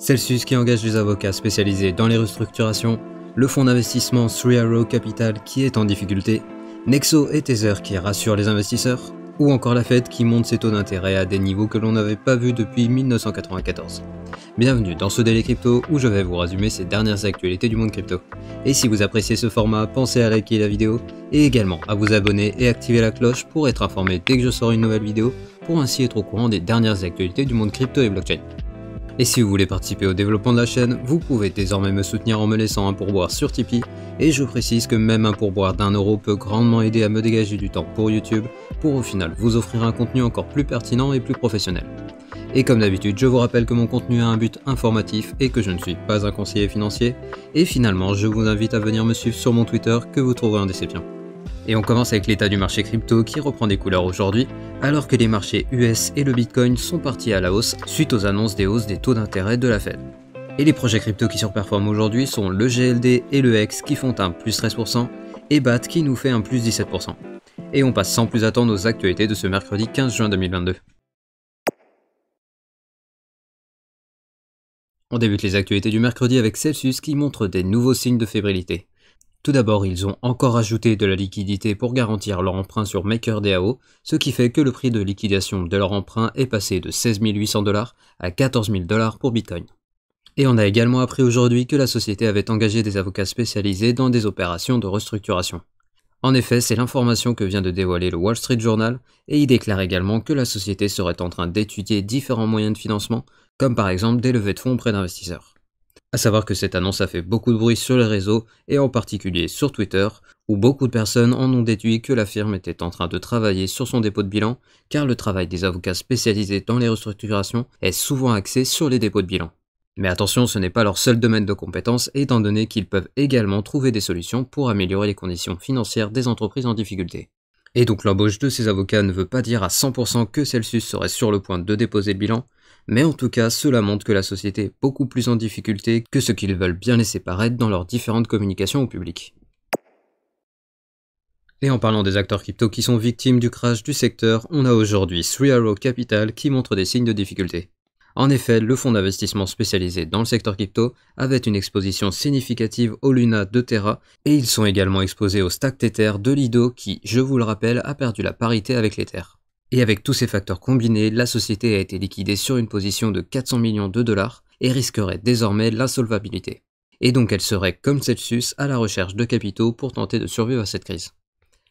Celsius qui engage des avocats spécialisés dans les restructurations, le fonds d'investissement Three Arrows Capital qui est en difficulté, Nexo et Tether qui rassurent les investisseurs, ou encore la Fed qui monte ses taux d'intérêt à des niveaux que l'on n'avait pas vus depuis 1994. Bienvenue dans ce Daily Crypto où je vais vous résumer ces dernières actualités du monde crypto. Et si vous appréciez ce format, pensez à liker la vidéo et également à vous abonner et activer la cloche pour être informé dès que je sors une nouvelle vidéo pour ainsi être au courant des dernières actualités du monde crypto et blockchain. Et si vous voulez participer au développement de la chaîne, vous pouvez désormais me soutenir en me laissant un pourboire sur Tipeee, et je précise que même un pourboire d'1€ peut grandement aider à me dégager du temps pour YouTube, pour au final vous offrir un contenu encore plus pertinent et plus professionnel. Et comme d'habitude, je vous rappelle que mon contenu a un but informatif et que je ne suis pas un conseiller financier, et finalement je vous invite à venir me suivre sur mon Twitter que vous trouverez en description. Et on commence avec l'état du marché crypto qui reprend des couleurs aujourd'hui, alors que les marchés US et le Bitcoin sont partis à la hausse suite aux annonces des hausses des taux d'intérêt de la Fed. Et les projets crypto qui surperforment aujourd'hui sont le GLD et le HEX qui font un plus 13% et BAT qui nous fait un plus 17%. Et on passe sans plus attendre aux actualités de ce mercredi 15 juin 2022. On débute les actualités du mercredi avec Celsius qui montre des nouveaux signes de fébrilité. Tout d'abord, ils ont encore ajouté de la liquidité pour garantir leur emprunt sur MakerDAO, ce qui fait que le prix de liquidation de leur emprunt est passé de 16 800 $ à 14 000 $ pour Bitcoin. Et on a également appris aujourd'hui que la société avait engagé des avocats spécialisés dans des opérations de restructuration. En effet, c'est l'information que vient de dévoiler le Wall Street Journal, et il déclare également que la société serait en train d'étudier différents moyens de financement, comme par exemple des levées de fonds auprès d'investisseurs. A savoir que cette annonce a fait beaucoup de bruit sur les réseaux, et en particulier sur Twitter, où beaucoup de personnes en ont déduit que la firme était en train de travailler sur son dépôt de bilan, car le travail des avocats spécialisés dans les restructurations est souvent axé sur les dépôts de bilan. Mais attention, ce n'est pas leur seul domaine de compétence, étant donné qu'ils peuvent également trouver des solutions pour améliorer les conditions financières des entreprises en difficulté. Et donc l'embauche de ces avocats ne veut pas dire à 100% que Celsius serait sur le point de déposer le bilan, mais en tout cas cela montre que la société est beaucoup plus en difficulté que ce qu'ils veulent bien laisser paraître dans leurs différentes communications au public. Et en parlant des acteurs crypto qui sont victimes du crash du secteur, on a aujourd'hui Three Arrows Capital qui montre des signes de difficulté. En effet, le fonds d'investissement spécialisé dans le secteur crypto avait une exposition significative au Luna de Terra, et ils sont également exposés au stack Tether de Lido qui, je vous le rappelle, a perdu la parité avec l'Ether. Et avec tous ces facteurs combinés, la société a été liquidée sur une position de 400 millions de dollars et risquerait désormais l'insolvabilité. Et donc elle serait, comme Celsius, à la recherche de capitaux pour tenter de survivre à cette crise.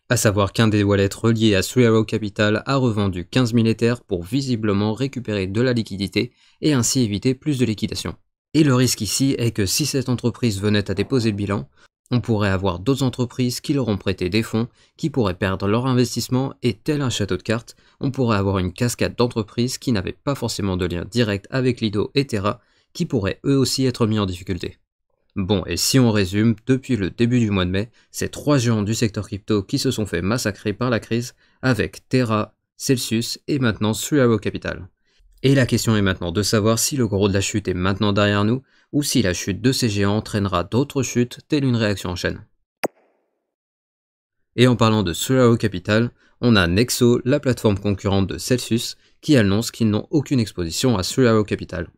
A savoir qu'un des wallets reliés à Three Arrows Capital a revendu 15 000 Ethers pour visiblement récupérer de la liquidité et ainsi éviter plus de liquidation. Et le risque ici est que si cette entreprise venait à déposer le bilan, on pourrait avoir d'autres entreprises qui leur ont prêté des fonds, qui pourraient perdre leur investissement et tel un château de cartes, on pourrait avoir une cascade d'entreprises qui n'avaient pas forcément de lien direct avec Lido et Terra, qui pourraient eux aussi être mis en difficulté. Bon, et si on résume, depuis le début du mois de mai, c'est 3 géants du secteur crypto qui se sont fait massacrer par la crise, avec Terra, Celsius et maintenant Three Arrows Capital. Et la question est maintenant de savoir si le gros de la chute est maintenant derrière nous, ou si la chute de ces géants entraînera d'autres chutes, telle une réaction en chaîne. Et en parlant de Three Arrows Capital, on a Nexo, la plateforme concurrente de Celsius, qui annonce qu'ils n'ont aucune exposition à Three Arrows Capital.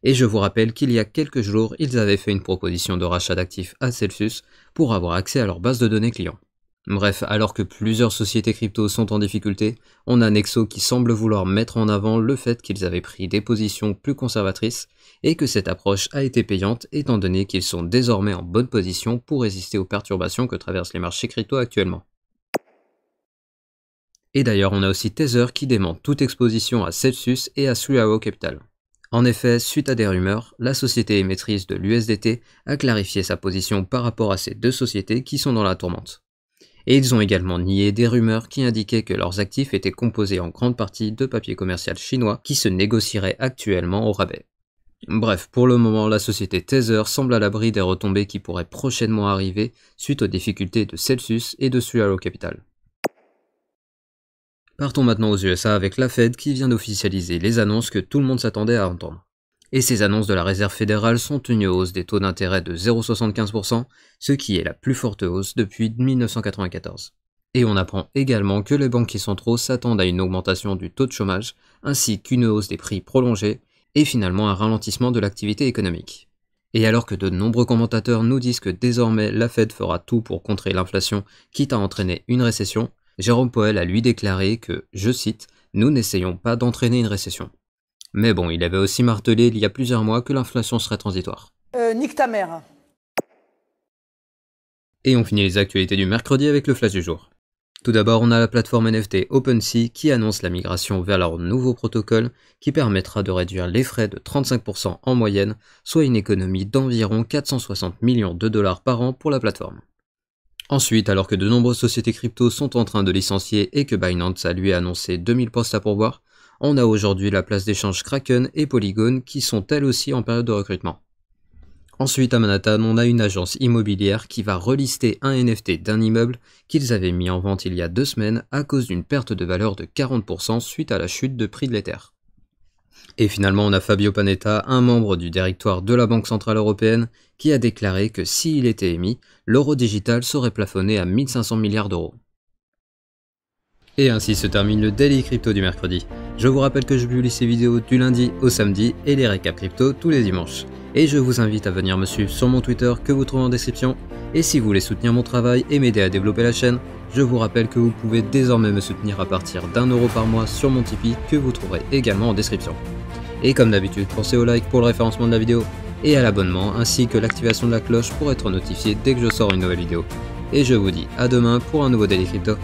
Et je vous rappelle qu'il y a quelques jours, ils avaient fait une proposition de rachat d'actifs à Celsius pour avoir accès à leur base de données clients. Bref, alors que plusieurs sociétés crypto sont en difficulté, on a Nexo qui semble vouloir mettre en avant le fait qu'ils avaient pris des positions plus conservatrices et que cette approche a été payante étant donné qu'ils sont désormais en bonne position pour résister aux perturbations que traversent les marchés crypto actuellement. Et d'ailleurs, on a aussi Tether qui dément toute exposition à Celsius et à Three Arrows Capital. En effet, suite à des rumeurs, la société émettrice de l'USDT a clarifié sa position par rapport à ces deux sociétés qui sont dans la tourmente. Et ils ont également nié des rumeurs qui indiquaient que leurs actifs étaient composés en grande partie de papier commercial chinois qui se négocierait actuellement au rabais. Bref, pour le moment, la société Tether semble à l'abri des retombées qui pourraient prochainement arriver suite aux difficultés de Celsius et de Three Arrows Capital. Partons maintenant aux USA avec la Fed qui vient d'officialiser les annonces que tout le monde s'attendait à entendre. Et ces annonces de la Réserve fédérale sont une hausse des taux d'intérêt de 0,75%, ce qui est la plus forte hausse depuis 1994. Et on apprend également que les banquiers centraux s'attendent à une augmentation du taux de chômage, ainsi qu'une hausse des prix prolongée, et finalement un ralentissement de l'activité économique. Et alors que de nombreux commentateurs nous disent que désormais la Fed fera tout pour contrer l'inflation, quitte à entraîner une récession, Jérôme Powell a lui déclaré que, je cite, « Nous n'essayons pas d'entraîner une récession ». Mais bon, il avait aussi martelé il y a plusieurs mois que l'inflation serait transitoire. Nique ta mère. Et on finit les actualités du mercredi avec le flash du jour. Tout d'abord, on a la plateforme NFT OpenSea qui annonce la migration vers leur nouveau protocole qui permettra de réduire les frais de 35% en moyenne, soit une économie d'environ 460 millions de dollars par an pour la plateforme. Ensuite, alors que de nombreuses sociétés crypto sont en train de licencier et que Binance a lui annoncé 2000 postes à pourvoir, on a aujourd'hui la place d'échange Kraken et Polygon qui sont elles aussi en période de recrutement. Ensuite, à Manhattan, on a une agence immobilière qui va relister un NFT d'un immeuble qu'ils avaient mis en vente il y a 2 semaines à cause d'une perte de valeur de 40% suite à la chute de prix de l'Ether. Et finalement, on a Fabio Panetta, un membre du directoire de la Banque Centrale Européenne, qui a déclaré que s'il était émis, l'euro digital serait plafonné à 1500 milliards d'euros. Et ainsi se termine le Daily Crypto du mercredi. Je vous rappelle que je publie ces vidéos du lundi au samedi et les récaps crypto tous les dimanches. Et je vous invite à venir me suivre sur mon Twitter que vous trouvez en description. Et si vous voulez soutenir mon travail et m'aider à développer la chaîne, je vous rappelle que vous pouvez désormais me soutenir à partir d'1€ par mois sur mon Tipeee que vous trouverez également en description. Et comme d'habitude, pensez au like pour le référencement de la vidéo et à l'abonnement ainsi que l'activation de la cloche pour être notifié dès que je sors une nouvelle vidéo. Et je vous dis à demain pour un nouveau Daily Crypto.